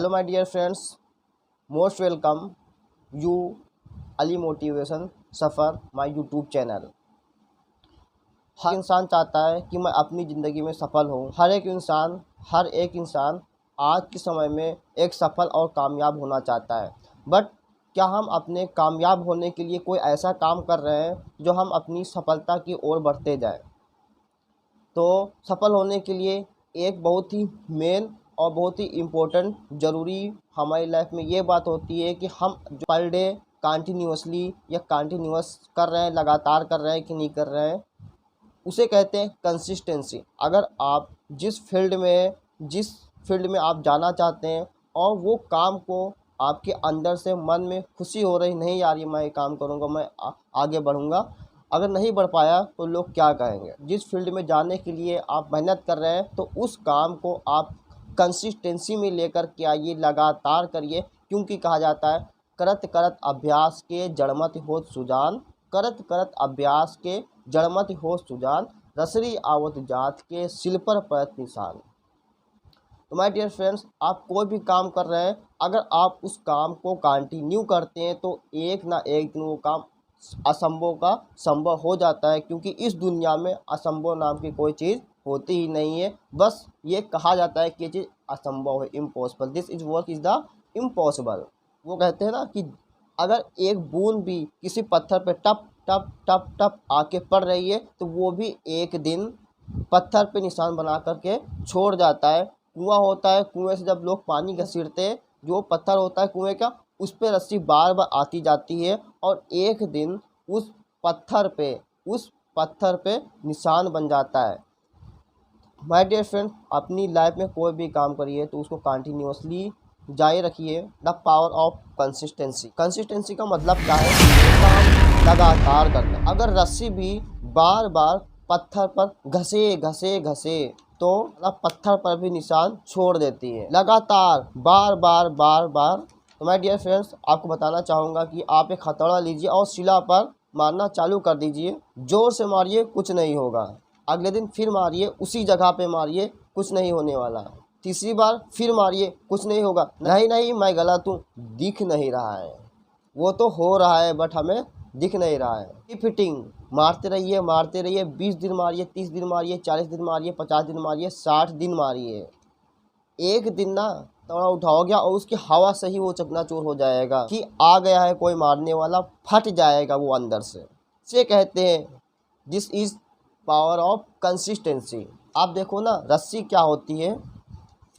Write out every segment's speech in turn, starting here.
Hello my dear friends, most welcome you Ali motivation सफ़र my YouTube channel. हर इंसान चाहता है कि मैं अपनी ज़िंदगी में सफल हूँ। हर एक इंसान आज के समय में एक सफल और कामयाब होना चाहता है। बट क्या हम अपने कामयाब होने के लिए कोई ऐसा काम कर रहे हैं जो हम अपनी सफलता की ओर बढ़ते जाएं? तो सफल होने के लिए एक बहुत ही मेन और बहुत ही इम्पोर्टेंट ज़रूरी हमारी लाइफ में ये बात होती है कि हम जो पर डे कंटिन्यूसली या कंटिन्यूस कर रहे हैं, लगातार कर रहे हैं कि नहीं कर रहे हैं, उसे कहते हैं कंसिस्टेंसी। अगर आप जिस फील्ड में आप जाना चाहते हैं और वो काम को आपके अंदर से मन में खुशी हो रही, नहीं यार ये मैं ये काम करूँगा, मैं आगे बढ़ूँगा, अगर नहीं बढ़ पाया तो लोग क्या कहेंगे। जिस फील्ड में जाने के लिए आप मेहनत कर रहे हैं तो उस काम को आप कंसिस्टेंसी में लेकर के आइए, लगातार करिए। क्योंकि कहा जाता है करत करत अभ्यास के जड़मति होत सुजान, करत करत अभ्यास के जड़मति होत सुजान, रसरी आवत जात के सिल पर पड़त निशान। तो माय डियर फ्रेंड्स, आप कोई भी काम कर रहे हैं, अगर आप उस काम को कंटिन्यू करते हैं तो एक ना एक दिन वो काम असंभव का संभव हो जाता है। क्योंकि इस दुनिया में असंभव नाम की कोई चीज़ होती ही नहीं है। बस ये कहा जाता है कि ये चीज़ असंभव है, impossible, this is work is the impossible. वो कहते हैं ना कि अगर एक बूंद भी किसी पत्थर पे टप टप टप टप आके पड़ रही है तो वो भी एक दिन पत्थर पे निशान बना करके छोड़ जाता है। कुआं होता है, कुएं से जब लोग पानी घसीटते हैं, जो पत्थर होता है कुएं का, उस पे रस्सी बार बार आती जाती है और एक दिन उस पत्थर पे निशान बन जाता है। माय डियर फ्रेंड, अपनी लाइफ में कोई भी काम करिए तो उसको कंटिन्यूसली जारी रखिए। The power of consistency. Consistency का मतलब क्या है? काम लगातार करना। अगर रस्सी भी बार बार पत्थर पर घसे घसे घसे तो पत्थर पर भी निशान छोड़ देती है, लगातार बार बार बार बार। तो माय डियर फ्रेंड्स, आपको बताना चाहूँगा कि आप एक हथौड़ा लीजिए और शिला पर मारना चालू कर दीजिए। जोर से मारिए, कुछ नहीं होगा। अगले दिन फिर मारिए, उसी जगह पे मारिए, कुछ नहीं होने वाला। तीसरी बार फिर मारिए, कुछ नहीं होगा। नहीं नहीं मैं गलत हूँ, दिख नहीं रहा है, वो तो हो रहा है बट हमें दिख नहीं रहा है। कीप हिटिंग, मारते रहिए। 20 दिन मारिए, 30 दिन मारिए, 40 दिन मारिए, 50 दिन मारिए, 60 दिन मारिए। एक दिन ना थोड़ा उठाओगे और उसकी हवा से ही वो चकनाचूर हो जाएगा कि आ गया है कोई मारने वाला, फट जाएगा वो अंदर से कहते हैं this is power of consistency. आप देखो ना, रस्सी क्या होती है,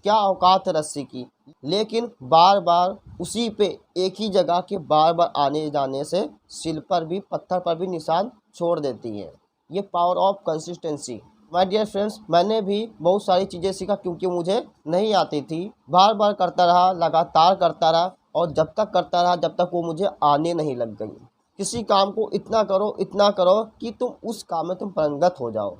क्या औकात है रस्सी की, लेकिन बार बार उसी पे एक ही जगह के बार बार आने जाने से सिल पर भी पत्थर पर भी निशान छोड़ देती है। ये power of consistency. My dear friends, मैंने भी बहुत सारी चीज़ें सीखा क्योंकि मुझे नहीं आती थी। बार बार करता रहा, लगातार करता रहा और जब तक करता रहा जब तक वो मुझे आने नहीं लग गई। किसी काम को इतना करो कि तुम उस काम में तुम पारंगत हो जाओ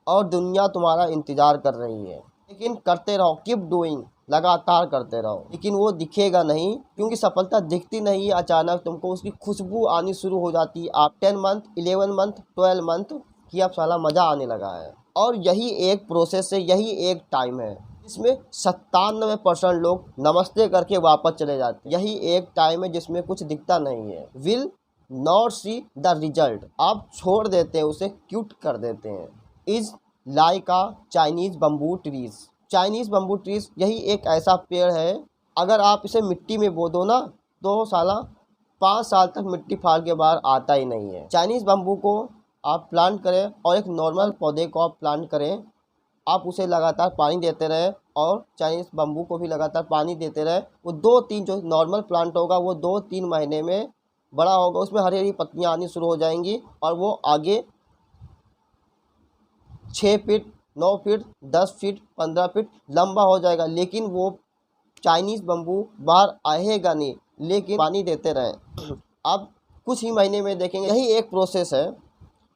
और दुनिया तुम्हारा इंतज़ार कर रही है। लेकिन करते रहो, कीप डूइंग, लगातार करते रहो। लेकिन वो दिखेगा नहीं, क्योंकि सफलता दिखती नहीं है। अचानक तुमको उसकी खुशबू आनी शुरू हो जाती है। आप 10 मंथ, 11 मंथ, 12 मंथ कि अब साला मज़ा आने लगा है। और यही एक प्रोसेस है, यही एक टाइम है जिसमें 97% लोग नमस्ते करके वापस चले जाते हैं। यही एक टाइम है जिसमें कुछ दिखता नहीं है। Will not see the result, आप छोड़ देते हैं, उसे क्यूट कर देते हैं। Is like a Chinese bamboo trees. Chinese bamboo trees यही एक ऐसा पेड़ है, अगर आप इसे मिट्टी में बो दो ना तो साला 5 साल तक मिट्टी फाड़ के बाहर आता ही नहीं है। चाइनीज़ बम्बू को आप प्लांट करें और एक नॉर्मल पौधे को आप प्लांट करें, आप उसे लगातार पानी देते रहें और चाइनीज़ बम्बू को भी लगातार पानी देते रहें। वो 2-3 जो नॉर्मल प्लांट होगा वो 2-3 महीने में बड़ा होगा, उसमें हरी हरी पत्तियाँ आनी शुरू हो जाएंगी और वो आगे 6 फीट, 9 फीट, 10 फीट, 15 फीट लंबा हो जाएगा। लेकिन वो चाइनीज़ बम्बू बाहर आएगा नहीं, लेकिन पानी देते रहें। अब कुछ ही महीने में देखेंगे यही एक प्रोसेस है।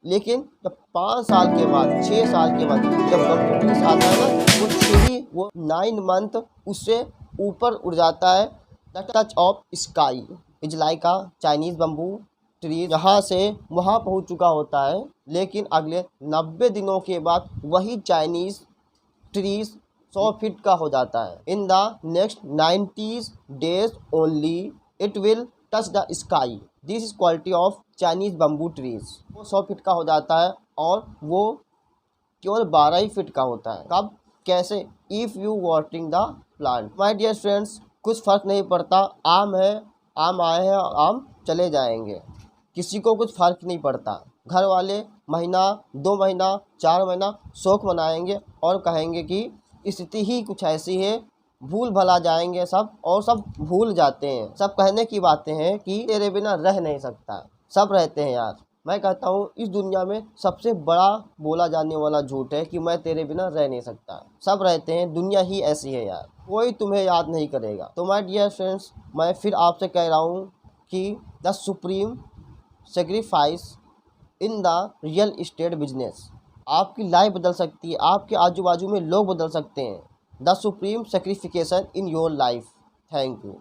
लेकिन जब 5 साल के बाद, 6 साल के बाद जब बम्बू ट्रीज आता है ना, वो 9 मंथ उससे ऊपर उड़ जाता है। The touch of sky is like a Chinese bamboo tree, जहाँ से वहाँ पहुँच चुका होता है। लेकिन अगले 90 दिनों के बाद वही चाइनीज़ 100 फीट का हो जाता है। In the next 90 days only it will touch the sky, this is quality of Chinese bamboo trees. वो 100 फीट का हो जाता है और वो केवल 12 ही फीट का होता है। कब, कैसे? If you watering the plant. My dear friends, कुछ फ़र्क नहीं पड़ता, आम है, आम आए हैं, आम चले जाएंगे, किसी को कुछ फ़र्क नहीं पड़ता। घर वाले महीना, 2 महीना, 4 महीना शौक मनाएंगे और कहेंगे कि स्थिति ही कुछ ऐसी है, भूल भला जाएंगे सब, और सब भूल जाते हैं। सब कहने की बातें हैं कि तेरे बिना रह नहीं सकता, सब रहते हैं यार। मैं कहता हूँ इस दुनिया में सबसे बड़ा बोला जाने वाला झूठ है कि मैं तेरे बिना रह नहीं सकता। सब रहते हैं, दुनिया ही ऐसी है यार, कोई तुम्हें याद नहीं करेगा। तो माय डियर फ्रेंड्स, मैं फिर आपसे कह रहा हूँ कि the supreme sacrifice in the real estate business, आपकी लाइफ बदल सकती है, आपके आजू बाजू में लोग बदल सकते हैं। The supreme sacrification in your life. Thank you.